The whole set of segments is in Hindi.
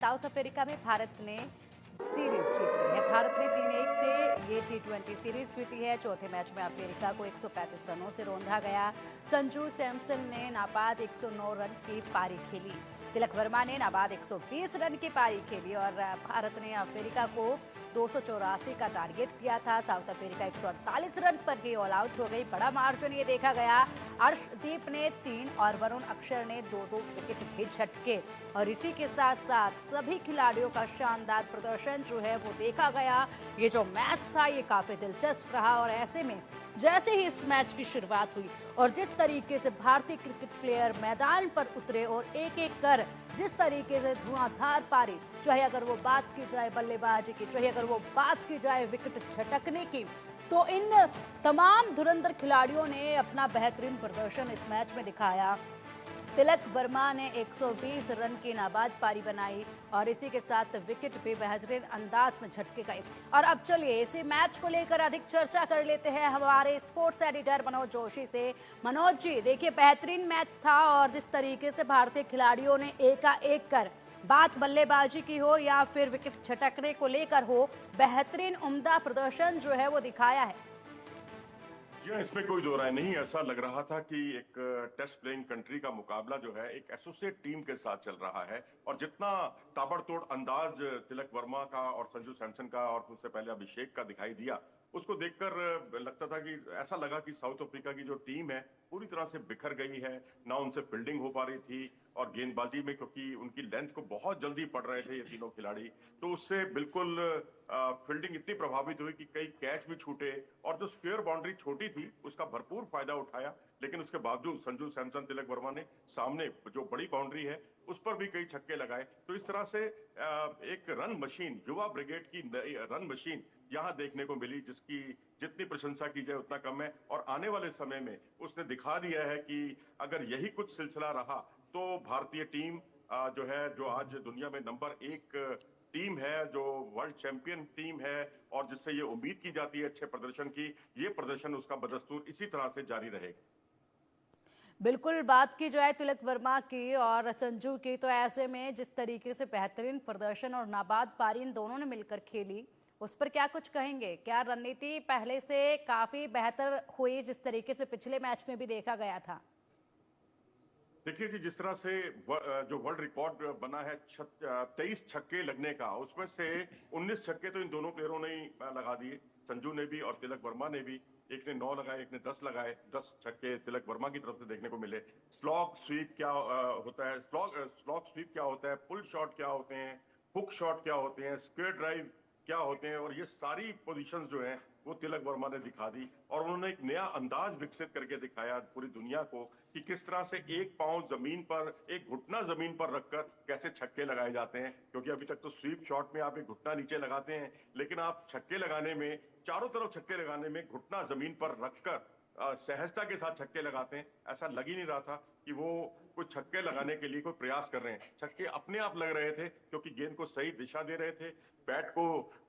साउथ अफ्रीका में भारत ने सीरीज जीत ली है। भारत ने 3-1 से ये T20 सीरीज जीती है। चौथे मैच में अफ्रीका को 135 रनों से रौंदा गया। संजू सैमसन ने नाबाद 109 रन की पारी खेली। तिलक वर्मा ने नाबाद 120 रन की पारी खेली और भारत ने अफ्रीका को 284 का टारगेट दिया था। साउथ अफ्रीका 148 रन पर ही ऑल आउट हो गई। बड़ा मार्जिन ये देखा गया। अर्शदीप ने 3 और वरुण अक्षर ने 2-2 विकेट भी झटके और इसी के साथ साथ सभी खिलाड़ियों का शानदार प्रदर्शन जो है वो देखा गया। ये जो मैच था ये काफी दिलचस्प रहा और ऐसे में जैसे ही इस मैच की शुरुआत हुई और जिस तरीके से भारतीय क्रिकेट प्लेयर मैदान पर उतरे और एक एक कर जिस तरीके से धुआंधार पारी, चाहे अगर वो बात की जाए बल्लेबाजी की, चाहे अगर वो बात की जाए विकेट झटकने की, तो इन तमाम धुरंधर खिलाड़ियों ने अपना बेहतरीन प्रदर्शन इस मैच में दिखाया। तिलक वर्मा ने 120 रन की नाबाद पारी बनाई और इसी के साथ विकेट भी बेहतरीन अंदाज में झटके गए। और अब चलिए इसी मैच को लेकर अधिक चर्चा कर लेते हैं हमारे स्पोर्ट्स एडिटर मनोज जोशी से। मनोज जी, देखिए बेहतरीन मैच था और जिस तरीके से भारतीय खिलाड़ियों ने एकाएक कर, बात बल्लेबाजी की हो या फिर विकेट झटकने को लेकर हो, बेहतरीन उम्दा प्रदर्शन जो है वो दिखाया है। जी, इसमें कोई दो राय नहीं। ऐसा लग रहा था कि एक टेस्ट प्लेइंग कंट्री का मुकाबला जो है एक एसोसिएट टीम के साथ चल रहा है और जितना ताबड़तोड़ अंदाज तिलक वर्मा का और संजू सैमसन का और उससे पहले अभिषेक का दिखाई दिया, उसको देखकर लगता था कि ऐसा लगा कि साउथ अफ्रीका की जो टीम है पूरी तरह से बिखर गई है। ना उनसे फील्डिंग हो पा रही थी और गेंदबाजी में क्योंकि उनकी लेंथ को बहुत जल्दी पड़ रहे थे ये तीनों खिलाड़ी, तो उससे बिल्कुल फील्डिंग इतनी प्रभावित हुई कि कई कैच भी छूटे और जो स्क्वायर बाउंड्री छोटी थी उसका भरपूर फायदा उठाया। लेकिन उसके बावजूद संजू सैमसन, तिलक वर्मा ने सामने जो बड़ी बाउंड्री है उस पर भी कई छक्के लगाए। तो इस तरह से एक रन मशीन, युवा ब्रिगेड की रन मशीन यहाँ देखने को मिली, जिसकी जितनी प्रशंसा की जाए उतना कम है। और आने वाले समय में उसने दिखा दिया है कि अगर यही कुछ सिलसिला रहा तो भारतीय टीम जो है, जो आज दुनिया में नंबर 1 टीम है, जो वर्ल्ड चैंपियन टीम है और जिससे ये उम्मीद की जाती है अच्छे प्रदर्शन की, ये प्रदर्शन उसका बदस्तूर इसी तरह से जारी रहेगा। बिल्कुल, बात की जाए तिलक वर्मा की और संजू की, तो ऐसे में जिस तरीके से बेहतरीन प्रदर्शन और नाबाद पारी इन दोनों ने मिलकर खेली, उस पर क्या कुछ कहेंगे? क्या रणनीति पहले से काफी बेहतर हुई जिस तरीके से पिछले मैच में भी देखा गया था? देखिए जी, जिस तरह से जो वर्ल्ड रिकॉर्ड बना है 23 छक्के लगने का, उसमें से 19 छक्के तो इन दोनों प्लेयरों ने ही लगा दिए, संजू ने भी और तिलक वर्मा ने भी। एक ने 9 लगाए, एक ने 10 लगाए। 10 छक्के तिलक वर्मा की तरफ से देखने को मिले। स्लॉग स्वीप क्या होता है, स्लॉग स्वीप क्या होता है, पुल शॉट क्या होते हैं, हुक शॉट क्या होते हैं, स्क्वायर ड्राइव क्या होते हैं, और ये सारी पोजीशंस जो हैं वो तिलक वर्मा ने दिखा दी। और उन्होंने एक नया अंदाज विकसित करके दिखाया पूरी दुनिया को कि किस तरह से एक पांव जमीन पर, एक घुटना जमीन पर रखकर कैसे छक्के लगाए जाते हैं। क्योंकि अभी तक तो स्वीप शॉट में आप एक घुटना नीचे लगाते हैं, लेकिन आप छक्के लगाने में, चारों तरफ छक्के लगाने में घुटना जमीन पर रखकर सहजता के साथ छक्के लगाते हैं। ऐसा लग ही नहीं रहा था कि वो कुछ छक्के लगाने के लिए कोई प्रयास कर रहे हैं। छक्के अपने आप लग रहे थे क्योंकि गेंद को सही दिशा दे रहे थे।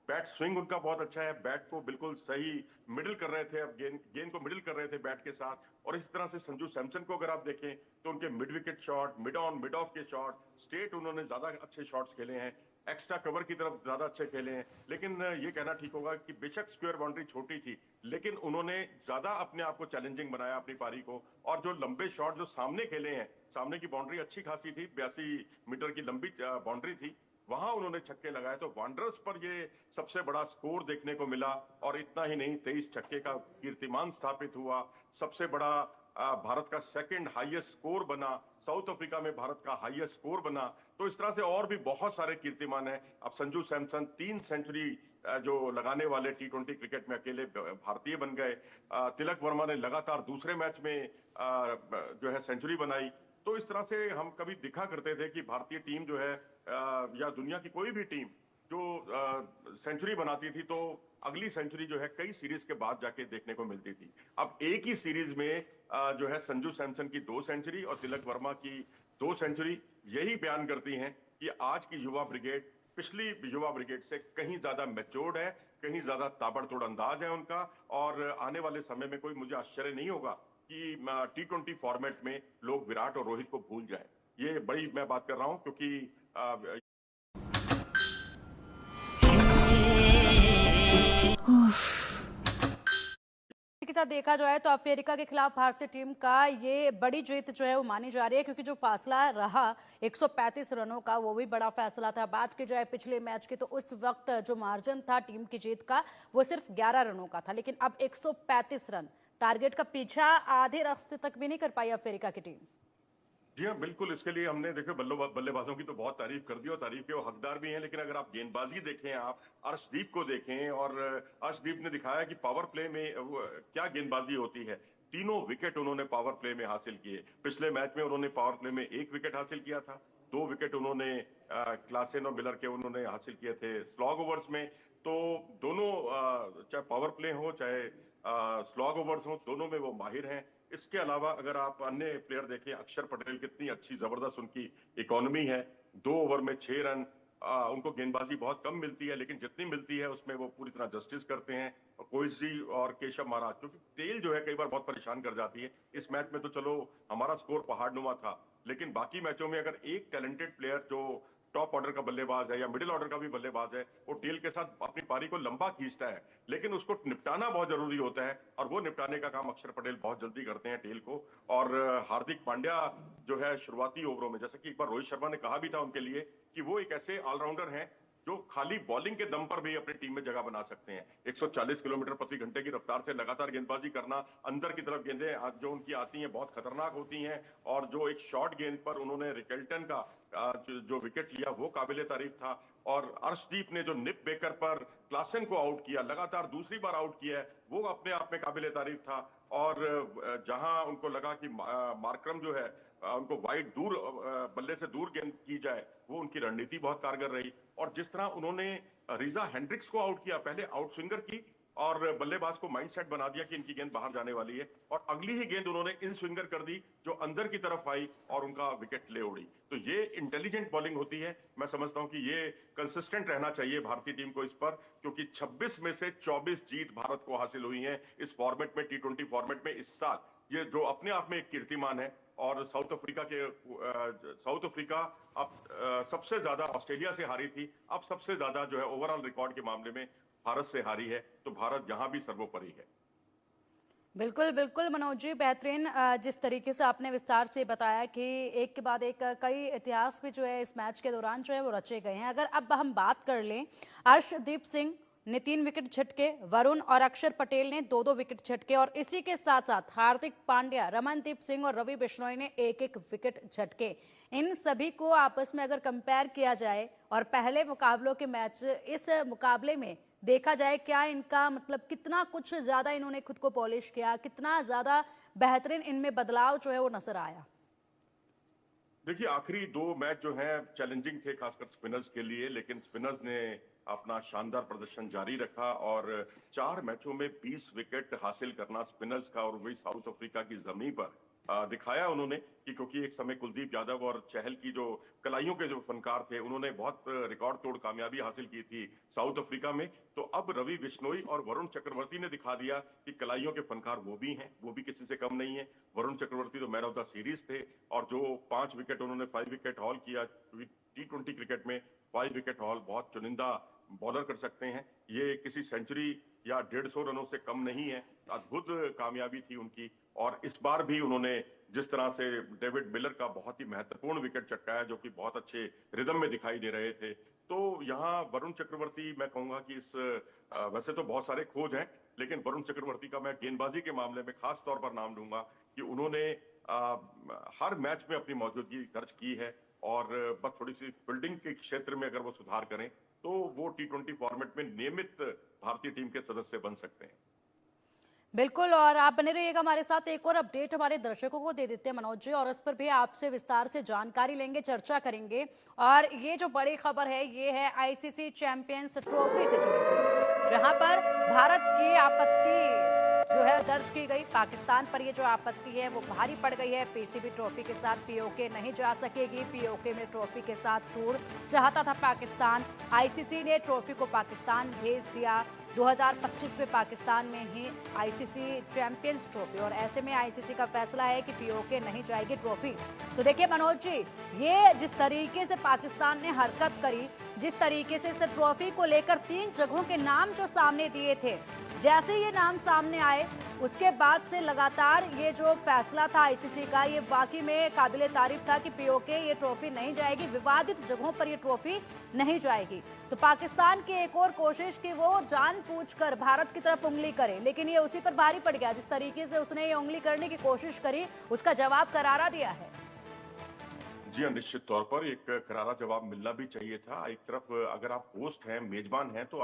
बैट स्विंग उनका बहुत अच्छा है, बैट को बिल्कुल सही मिडिल कर रहे थे, अब गेंद को मिडिल कर रहे थे बैट के साथ। और इस तरह से संजू सैमसन को अगर आप देखें तो उनके mid wicket shot, mid on mid of के शॉट, स्ट्रेट उन्होंने ज्यादा अच्छे शॉट्स खेले हैं, एक्स्ट्रा कवर की तरफ ज्यादा अच्छे खेले हैं। लेकिन ये कहना ठीक होगा कि बेशक स्क्वायर बाउंड्री छोटी थी, लेकिन उन्होंने ज्यादा अपने आप को चैलेंजिंग बनाया अपनी पारी को। और जो लंबे शॉट जो सामने खेले हैं, सामने की बाउंड्री अच्छी खासी थी, 82 मीटर की लंबी बाउंड्री थी, वहां उन्होंने छक्के लगाए। तो वांडरर्स पर ये सबसे बड़ा स्कोर देखने को मिला। और इतना ही नहीं, 23 छक्के का कीर्तिमान स्थापित हुआ। सबसे बड़ा भारत का सेकंड हाईएस्ट स्कोर बना, साउथ अफ्रीका में भारत का हाईएस्ट स्कोर बना। तो इस तरह से और भी बहुत सारे कीर्तिमान हैं। अब संजू सैमसन 3 सेंचुरी जो लगाने वाले T20 क्रिकेट में अकेले भारतीय बन गए। तिलक वर्मा ने लगातार दूसरे मैच में जो है सेंचुरी बनाई। तो इस तरह से हम कभी दिखा करते थे कि भारतीय टीम जो है या दुनिया की कोई भी टीम जो सेंचुरी बनाती थी तो अगली सेंचुरी जो है कई सीरीज के बाद जाके देखने को मिलती थी। अब एक ही सीरीज में जो है संजू सैमसन की 2 सेंचुरी और तिलक वर्मा की 2 सेंचुरी यही बयान करती हैं कि आज की युवा ब्रिगेड पिछली युवा ब्रिगेड से कहीं ज्यादा मैच्योर्ड है, कहीं ज्यादा ताबड़तोड़ अंदाज है उनका। और आने वाले समय में कोई मुझे आश्चर्य नहीं होगा कि T20 फॉर्मेट में लोग विराट और रोहित को भूल जाए। ये बड़ी मैं बात कर रहा हूं क्योंकि साथ देखा जाए तो अफ्रीका के खिलाफ भारतीय टीम का ये बड़ी जीत जो है वो मानी जा रही है, क्योंकि जो फासला रहा 135 रनों का वो भी बड़ा फैसला था। बात की जाए पिछले मैच की तो उस वक्त जो मार्जिन था टीम की जीत का वो सिर्फ 11 रनों का था, लेकिन अब 135 रन, टारगेट का पीछा आधे रास्ते तक भी नहीं कर पाई अफ्रीका की टीम। जी हाँ, बिल्कुल। इसके लिए हमने देखो बल्लेबाजों की तो बहुत तारीफ कर दी और तारीफ के वो हकदार भी हैं, लेकिन अगर आप गेंदबाजी देखें, आप अर्शदीप को देखें, और अर्शदीप ने दिखाया कि पावर प्ले में क्या गेंदबाजी होती है। तीनों विकेट उन्होंने पावर प्ले में हासिल किए। पिछले मैच में उन्होंने पावर प्ले में 1 विकेट हासिल किया था, 2 विकेट उन्होंने क्लासेन और मिलर के उन्होंने हासिल किए थे स्लॉग ओवर्स में। तो दोनों चाहे पावर प्ले हो चाहे स्लॉग ओवर्स हो, दोनों में वो माहिर हैं। इसके अलावा अगर आप अन्य प्लेयर देखें, अक्षर पटेल, कितनी अच्छी जबरदस्त उनकी इकोनॉमी है। 2 ओवर में 6 रन। उनको गेंदबाजी बहुत कम मिलती है, लेकिन जितनी मिलती है उसमें वो पूरी तरह जस्टिस करते हैं। कोहली और केशव महाराज, क्योंकि टेल जो है कई बार बहुत परेशान कर जाती है। इस मैच में तो चलो हमारा स्कोर पहाड़नुमा था, लेकिन बाकी मैचों में अगर एक टैलेंटेड प्लेयर जो टॉप ऑर्डर का बल्लेबाज है या मिडिल ऑर्डर का भी बल्लेबाज है, वो टेल के साथ अपनी पारी को लंबा खींचता है, लेकिन उसको निपटाना बहुत जरूरी होता है, और वो निपटाने का काम अक्षर पटेल बहुत जल्दी करते हैं टेल को। और हार्दिक पांड्या जो है शुरुआती ओवरों में, जैसे कि एक बार रोहित शर्मा ने कहा भी था उनके लिए कि वो एक ऐसे ऑलराउंडर हैं जो खाली बॉलिंग के दम पर भी अपनी टीम में जगह बना सकते हैं। 140 किलोमीटर प्रति घंटे की रफ्तार से लगातार गेंदबाजी करना, अंदर की तरफ गेंदें जो उनकी आती हैं बहुत खतरनाक होती हैं, और जो एक शॉर्ट गेंद पर उन्होंने रिकेल्टन का जो विकेट लिया वो काबिले तारीफ था। और अर्शदीप ने जो निप बेकर पर क्लासेन को आउट किया, लगातार दूसरी बार आउट किया है, वो अपने आप में काबिले तारीफ था। और जहां उनको लगा कि मार्करम जो है उनको वाइड दूर बल्ले से दूर गेंद की जाए, वो उनकी रणनीति बहुत कारगर रही। और जिस तरह उन्होंने रीजा हेंड्रिक्स को आउट किया, पहले आउट स्विंगर की और बल्लेबाज को माइंडसेट बना दिया कि इनकी गेंद बाहर जाने वाली है, और अगली ही गेंद उन्होंने इन स्विंगर कर दी जो अंदर की तरफ आई और उनका विकेट ले उड़ी। तो ये इंटेलिजेंट बॉलिंग होती है। मैं समझता हूं कि ये कंसिस्टेंट रहना चाहिए भारतीय टीम को इस पर, क्योंकि 26 में से 24 जीत भारत को हासिल हुई है इस फॉर्मेट में, T20 फॉर्मेट में इस साल, ये जो अपने आप में एक कीर्तिमान है। और साउथ अफ्रीका अब सबसे ज्यादा ऑस्ट्रेलिया से हारी थी, अब सबसे ज्यादा जो है ओवरऑल रिकॉर्ड के मामले में भारत से हारी है। तो भारत यहां भी सर्वोपरि है। बिल्कुल बिल्कुल मनोज जी, बेहतरीन जिस तरीके से आपने विस्तार से बताया कि एक के बाद एक कई इतिहास भी जो है इस मैच के दौरान जो है वो रचे गए हैं। अगर अब हम बात कर लें, अर्शदीप सिंह ने 3 विकेट झटके, वरुण और अक्षर पटेल ने 2-2 विकेट झटके, और इसी के साथ साथ हार्दिक पांड्या, रमनदीप सिंह और रवि बिश्नोई ने 1-1 विकेट झटके। इन सभी को आपस में अगर कंपेयर किया जाए और पहले मुकाबलों के मैच इस मुकाबले में देखा जाए, क्या इनका मतलब कितना कुछ ज्यादा इन्होंने खुद को पॉलिश किया, कितना ज्यादा बेहतरीन इनमें बदलाव जो है वो नजर आया? देखिए, आखिरी 2 मैच जो हैं चैलेंजिंग थे, खासकर स्पिनर्स के लिए, लेकिन स्पिनर्स ने अपना शानदार प्रदर्शन जारी रखा और 4 मैचों में 20 विकेट हासिल करना स्पिनर्स का, और वही साउथ अफ्रीका की जमीन पर दिखाया उन्होंने कि क्योंकि एक समय कुलदीप यादव और चहल की जो कलाइयों के जो फनकार थे, उन्होंने बहुत रिकॉर्ड तोड़ कामयाबी हासिल की थी साउथ अफ्रीका में। तो अब रवि बिश्नोई और वरुण चक्रवर्ती ने दिखा दिया कि कलाइयों के फनकार वो भी हैं, वो भी किसी से कम नहीं है। वरुण चक्रवर्ती तो मैन ऑफ द सीरीज थे, और जो 5 विकेट उन्होंने 5 विकेट हॉल किया T20 क्रिकेट में, 5 विकेट हॉल बहुत चुनिंदा बॉलर कर सकते हैं। ये किसी सेंचुरी या 150 रनों से कम नहीं है। अद्भुत कामयाबी थी उनकी। और इस बार भी उन्होंने जिस तरह से डेविड मिलर का बहुत ही महत्वपूर्ण विकेट चटकाया, जो कि बहुत अच्छे रिदम में दिखाई दे रहे थे। तो यहाँ वरुण चक्रवर्ती, मैं कहूंगा कि इस वैसे तो बहुत सारे खोज हैं, लेकिन वरुण चक्रवर्ती का मैं गेंदबाजी के मामले में खास तौर पर नाम लूंगा कि उन्होंने हर मैच में अपनी मौजूदगी दर्ज की है। और बस थोड़ी सी फील्डिंग के क्षेत्र में अगर वो सुधार करें तो वो T20 फॉर्मेट में नियमित भारतीय टीम के सदस्य बन सकते हैं। बिल्कुल, और आप बने रहिएगा हमारे साथ। एक और अपडेट हमारे दर्शकों को दे देते हैं मनोज जी, और इस पर भी आपसे विस्तार से जानकारी लेंगे, चर्चा करेंगे। और ये जो बड़ी खबर है ये है ICC चैंपियंस ट्रॉफी से जुड़ी हुई, जहां पर भारत की आपत्ति जो है दर्ज की गई। पाकिस्तान पर ये जो आपत्ति है वो भारी पड़ गई है। PCB ट्रॉफी के साथ POK नहीं जा सकेगी। POK में ट्रॉफी के साथ टूर चाहता था पाकिस्तान। ICC ने ट्रॉफी को पाकिस्तान भेज दिया। 2025 में पाकिस्तान में ही ICC चैंपियंस ट्रॉफी, और ऐसे में ICC का फैसला है कि POK नहीं जाएगी ट्रॉफी। तो देखिए मनोज जी, ये जिस तरीके से पाकिस्तान ने हरकत करी, जिस तरीके से इस ट्रॉफी को लेकर 3 जगहों के नाम जो सामने दिए थे, जैसे ये नाम सामने आए उसके बाद से लगातार ये जो फैसला था आईसीसी का, ये वाकई में काबिले तारीफ था कि पीओके ये ट्रॉफी नहीं जाएगी, विवादित जगहों पर ये ट्रॉफी नहीं जाएगी। तो पाकिस्तान की एक और कोशिश कि वो जानबूझकर भारत की तरफ उंगली करे, लेकिन ये उसी पर भारी पड़ गया। जिस तरीके से उसने ये उंगली करने की कोशिश करी, उसका जवाब करारा दिया है। जी हाँ, निश्चित तौर पर एक करारा जवाब मिलना भी चाहिए था। एक तरफ अगर आप होस्ट हैं, मेजबान हैं, तो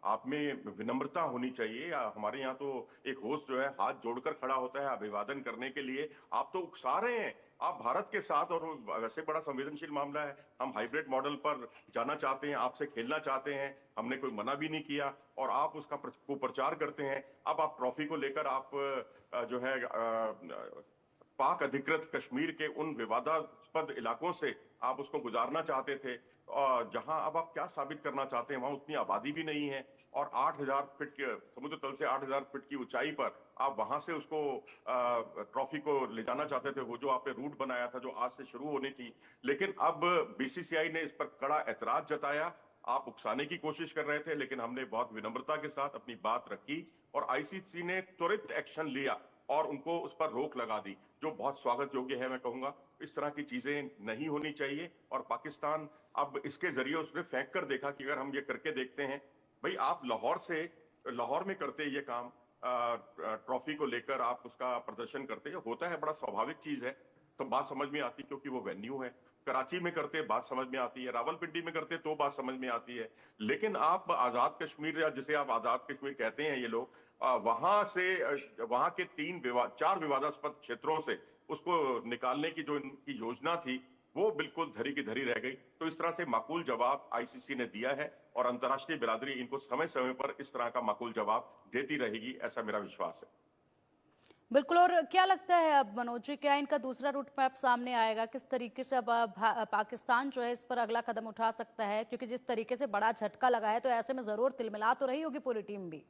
आप में विनम्रता होनी चाहिए। हमारे यहाँ तो एक होस्ट जो है हाथ जोड़कर खड़ा होता है अभिवादन करने के लिए। आप तो उकसा रहे हैं, आप भारत के साथ, और वैसे बड़ा संवेदनशील मामला है, हम हाइब्रिड मॉडल पर जाना चाहते हैं, आपसे खेलना चाहते हैं, हमने कोई मना भी नहीं किया, और आप उसका कुप्रचार करते हैं। अब आप ट्रॉफी को लेकर आप जो है पाक अधिकृत कश्मीर के उन विवादास्पद इलाकों से आप उसको गुजारना चाहते थे, और जहां अब आप क्या साबित करना चाहते हैं, वहां उतनी आबादी भी नहीं है, और 8,000 फीट के समुद्र तल से 8,000 फीट की ऊंचाई पर आप वहां से उसको ट्रॉफी को ले जाना चाहते थे, वो जो आपने रूट बनाया था जो आज से शुरू होनी थी। लेकिन अब बीसीसीआई ने इस पर कड़ा ऐतराज जताया। आप उकसाने की कोशिश कर रहे थे, लेकिन हमने बहुत विनम्रता के साथ अपनी बात रखी, और आईसीसी ने त्वरित एक्शन लिया और उनको उस पर रोक लगा दी, जो बहुत स्वागत योग्य है। मैं कहूंगा इस तरह की चीजें नहीं होनी चाहिए, और पाकिस्तान अब इसके जरिए उसने फेंक कर देखा कि अगर हम ये करके देखते हैं, भाई आप लाहौर में करते ये काम, ट्रॉफी को लेकर आप उसका प्रदर्शन करते, होता है, बड़ा स्वाभाविक चीज है, तो बात समझ में आती क्योंकि वो वेन्यू है। कराची में करते बात समझ में आती है, रावलपिंडी में करते तो बात समझ में आती है। लेकिन आप आजाद कश्मीर, या जिसे आप आजाद कश्मीर कहते हैं ये लोग, वहां के 4 विवादास्पद क्षेत्रों से उसको निकालने की जो इनकी योजना थी, वो बिल्कुल धरी की धरी रह गई। तो इस तरह से माकूल जवाब आईसीसी ने दिया है, और अंतर्राष्ट्रीय बिरादरी इनको समय समय पर इस तरह का माकूल जवाब देती रहेगी, ऐसा मेरा विश्वास है। बिल्कुल। और क्या लगता है अब मनोज जी, क्या इनका दूसरा रूट मैप सामने आएगा? किस तरीके से अब पाकिस्तान जो है इस पर अगला कदम उठा सकता है? क्योंकि जिस तरीके से बड़ा झटका लगा है, तो ऐसे में जरूर तिलमिला तो रही होगी पूरी टीम भी।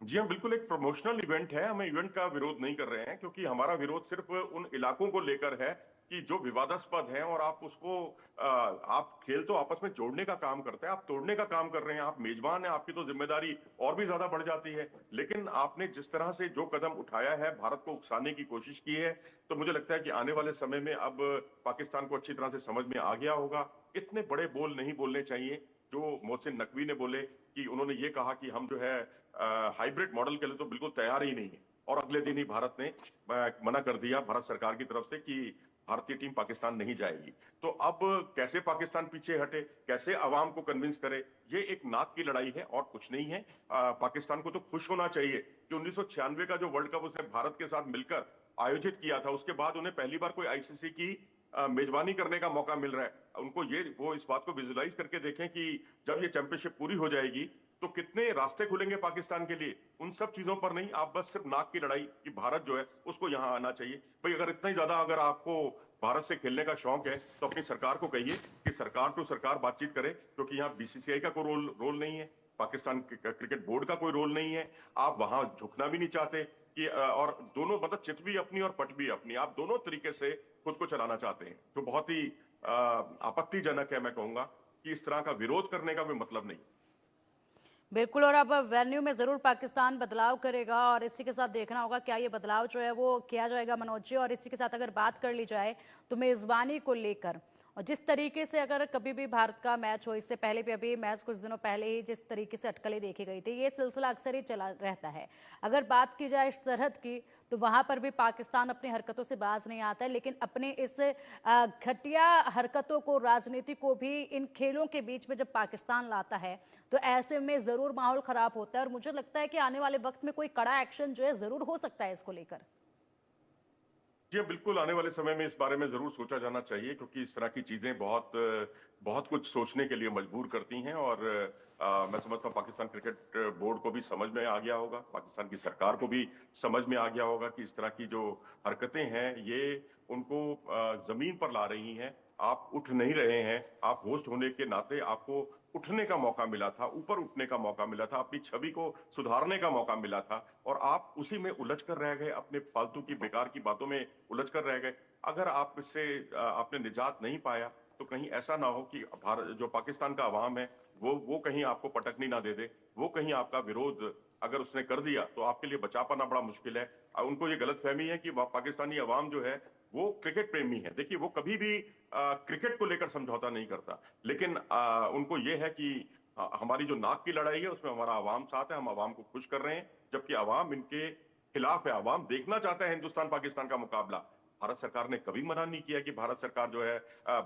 जी हाँ, बिल्कुल एक प्रमोशनल इवेंट है, हम इवेंट का विरोध नहीं कर रहे हैं, क्योंकि हमारा विरोध सिर्फ उन इलाकों को लेकर है कि जो विवादास्पद है, और आप उसको आप खेल तो आपस में जोड़ने का काम करते हैं, आप तोड़ने का काम कर रहे हैं। आप मेजबान हैं, आपकी तो जिम्मेदारी और भी ज्यादा बढ़ जाती है। लेकिन आपने जिस तरह से जो कदम उठाया है, भारत को उकसाने की कोशिश की है, तो मुझे लगता है कि आने वाले समय में अब पाकिस्तान को अच्छी तरह से समझ में आ गया होगा। इतने बड़े बोल नहीं बोलने चाहिए जो मोहसिन नकवी ने बोले, कि उन्होंने ये कहा कि हम जो है हाइब्रिड मॉडल के लिए तो बिल्कुल तैयार ही नहीं है, और अगले दिन ही भारत ने मना कर दिया, भारत सरकार की तरफ से, कि भारतीय टीम पाकिस्तान नहीं जाएगी। तो अब कैसे पाकिस्तान पीछे हटे, कैसे अवाम को कन्विंस करे, ये एक नाक की लड़ाई है और कुछ नहीं है। पाकिस्तान को तो खुश होना चाहिए कि 1996 का जो वर्ल्ड कप उसने भारत के साथ मिलकर आयोजित किया था, उसके बाद उन्हें पहली बार कोई आईसीसी की मेजबानी करने का मौका मिल रहा है। उनको वो इस बात को विजुलाइज करके देखें कि जब ये चैंपियनशिप पूरी हो जाएगी तो कितने रास्ते खुलेंगे पाकिस्तान के लिए। उन सब चीजों पर नहीं, आप बस सिर्फ नाक की लड़ाई कि भारत जो है उसको यहाँ आना चाहिए। भाई अगर इतना ही ज्यादा अगर आपको भारत से खेलने का शौक है, तो अपनी सरकार को कहिए कि सरकार टू सरकार बातचीत करे, क्योंकि यहाँ बीसीसीआई का कोई रोल नहीं है, पाकिस्तान क्रिकेट बोर्ड का कोई रोल नहीं है। आप वहां झुकना भी नहीं चाहते कि और दोनों, मतलब चित भी अपनी और पट भी अपनी, आप दोनों तरीके से खुद को चलाना चाहते हैं, तो बहुत ही आपत्तिजनक है। मैं कहूंगा कि इस तरह का विरोध करने का कोई मतलब नहीं। बिल्कुल। और अब वेन्यू में जरूर पाकिस्तान बदलाव करेगा, और इसी के साथ देखना होगा क्या ये बदलाव जो है वो किया जाएगा मनोज जी। और इसी के साथ अगर बात कर ली जाए तो मेजबानी को लेकर, और जिस तरीके से अगर कभी भी भारत का मैच हो, इससे पहले भी अभी मैच कुछ दिनों पहले ही जिस तरीके से अटकलें देखी गई थी, ये सिलसिला अक्सर ही चला रहता है। अगर बात की जाए सरहद की, तो वहां पर भी पाकिस्तान अपनी हरकतों से बाज नहीं आता है, लेकिन अपने इस घटिया हरकतों को, राजनीति को भी इन खेलों के बीच में जब पाकिस्तान लाता है, तो ऐसे में जरूर माहौल खराब होता है। और मुझे लगता है कि आने वाले वक्त में कोई कड़ा एक्शन जो है जरूर हो सकता है इसको लेकर। जी बिल्कुल, आने वाले समय में इस बारे में जरूर सोचा जाना चाहिए, क्योंकि इस तरह की चीजें बहुत कुछ सोचने के लिए मजबूर करती हैं। और मैं समझता हूँ पाकिस्तान क्रिकेट बोर्ड को भी समझ में आ गया होगा, पाकिस्तान की सरकार को भी समझ में आ गया होगा कि इस तरह की जो हरकतें हैं ये उनको जमीन पर ला रही हैं। आप उठ नहीं रहे हैं, आप होस्ट होने के नाते आपको उठने का मौका मिला था, ऊपर उठने का मौका मिला था, अपनी छवि को सुधारने का मौका मिला था, और आप उसी में उलझ कर रह गए, अपने फालतू की बेकार की बातों में उलझ कर रह गए। अगर आप इससे आपने निजात नहीं पाया, तो कहीं ऐसा ना हो कि भारत जो पाकिस्तान का अवाम है वो कहीं आपको पटकनी ना दे दे, वो कहीं आपका विरोध अगर उसने कर दिया तो आपके लिए बचा पाना बड़ा मुश्किल है। उनको ये गलतफहमी है कि पाकिस्तानी अवाम जो है वो क्रिकेट प्रेमी है। देखिए वो कभी भी क्रिकेट को लेकर समझौता नहीं करता, लेकिन उनको ये है कि हमारी जो नाक की लड़ाई है उसमें हमारा अवाम साथ है, हम अवाम को खुश कर रहे हैं, जबकि अवाम इनके खिलाफ है। अवाम देखना चाहता है हिंदुस्तान पाकिस्तान का मुकाबला। भारत सरकार ने कभी मना नहीं किया कि भारत सरकार जो है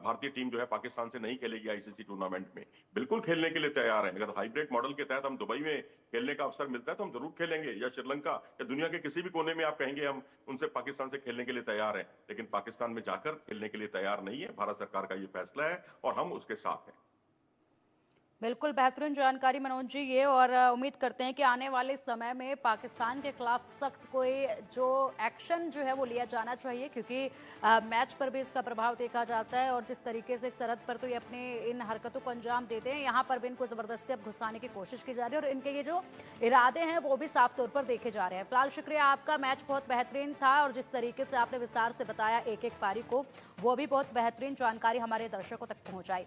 भारतीय टीम जो है पाकिस्तान से नहीं खेलेगी आईसीसी टूर्नामेंट में। बिल्कुल खेलने के लिए तैयार है। अगर हाइब्रिड मॉडल के तहत हम दुबई में खेलने का अवसर मिलता है तो हम जरूर खेलेंगे, या श्रीलंका या दुनिया के किसी भी कोने में आप कहेंगे हम उनसे पाकिस्तान से खेलने के लिए तैयार हैं। लेकिन पाकिस्तान में जाकर खेलने के लिए तैयार नहीं है। भारत सरकार का ये फैसला है और हम उसके साथ हैं। बिल्कुल बेहतरीन जानकारी मनोज जी ये, और उम्मीद करते हैं कि आने वाले समय में पाकिस्तान के खिलाफ सख्त कोई जो एक्शन जो है वो लिया जाना चाहिए, क्योंकि मैच पर भी इसका प्रभाव देखा जाता है। और जिस तरीके से सरहद पर तो ये अपने इन हरकतों को अंजाम देते हैं, यहाँ पर भी इनको ज़बरदस्ती अब घुसाने की कोशिश की जा रही है और इनके ये जो इरादे हैं वो भी साफ तौर पर देखे जा रहे हैं। फिलहाल शुक्रिया आपका, मैच बहुत बेहतरीन था और जिस तरीके से आपने विस्तार से बताया एक एक पारी को, वो भी बहुत बेहतरीन जानकारी हमारे दर्शकों तक पहुँचाई।